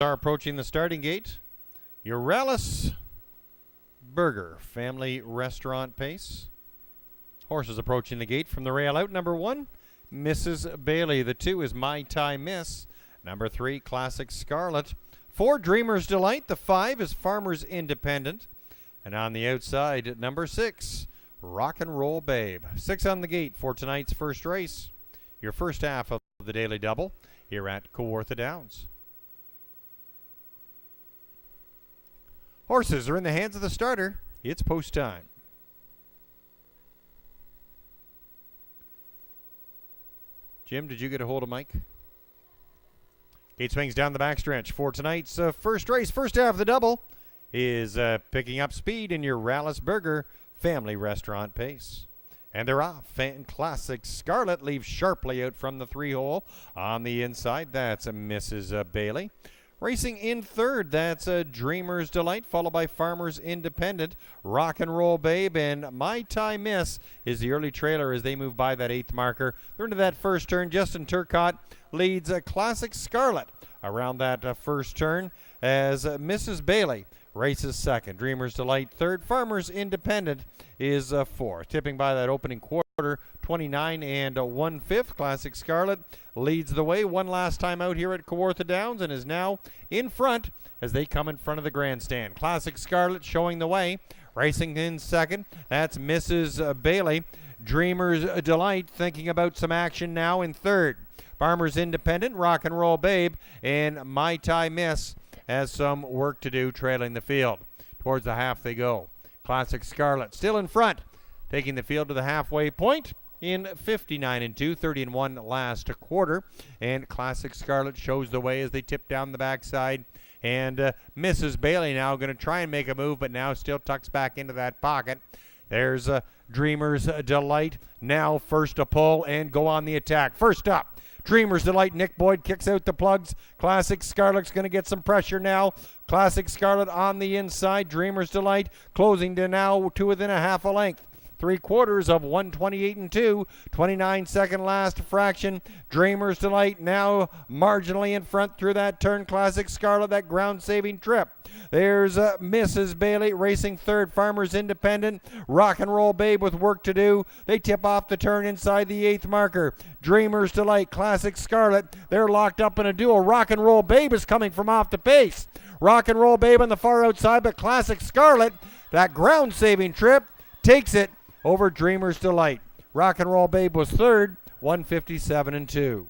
Are approaching the starting gate. Uralis Burger Family Restaurant pace. Horses approaching the gate from the rail out. Number 1, Mrs. Bailey. The 2 is My Thai Miss. Number 3, Classic Scarlet. 4, Dreamer's Delight. The 5 is Farmer's Independent. And on the outside, number 6, Rock and Roll Babe. 6 on the gate for tonight's first race. Your first half of the Daily Double here at Kawartha Downs. Horses are in the hands of the starter. It's post time. Jim, did you get a hold of Mike? Gate swings down the backstretch for tonight's first race. First half of the double is picking up speed in your Uralis Burger Family Restaurant pace. And they're off. Classic Scarlet leaves sharply out from the 3-hole. On the inside, that's Mrs. Bailey. Racing in third, that's Dreamer's Delight, followed by Farmer's Independent. Rock and Roll Babe and My Thai Miss is the early trailer as they move by that 8th marker. They're into that first turn. Justin Turcotte leads Classic Scarlet around that first turn as Mrs. Bailey races second. Dreamer's Delight third. Farmer's Independent is fourth. Tipping by that opening quarter, 29 1/5. Classic Scarlet leads the way one last time out here at Kawartha Downs and is now in front as they come in front of the grandstand. Classic Scarlet showing the way. Racing in second, that's Mrs. Bailey. Dreamer's Delight thinking about some action now in third. Farmer's Independent, Rock and Roll Babe, and My Thai Miss has some work to do trailing the field. Towards the half they go. Classic Scarlet still in front, taking the field to the halfway point in 59-2, 30-1 last quarter. And Classic Scarlet shows the way as they tip down the backside. And Mrs. Bailey now going to try and make a move, but now still tucks back into that pocket. There's Dreamer's Delight now first to pull and go on the attack. First up, Dreamer's Delight. Nick Boyd kicks out the plugs. Classic Scarlet's going to get some pressure now. Classic Scarlet on the inside. Dreamer's Delight closing to now to within a half a length. 3/4 of 128-2. 29-second last fraction. Dreamer's Delight now marginally in front through that turn. Classic Scarlet, that ground-saving trip. There's Mrs. Bailey racing third. Farmer's Independent. Rock and Roll Babe with work to do. They tip off the turn inside the 8th marker. Dreamer's Delight, Classic Scarlet. They're locked up in a duel. Rock and Roll Babe is coming from off the pace. Rock and Roll Babe on the far outside, but Classic Scarlet, that ground-saving trip, takes it over Dreamer's Delight. Rock and Roll Babe was third, 157-2.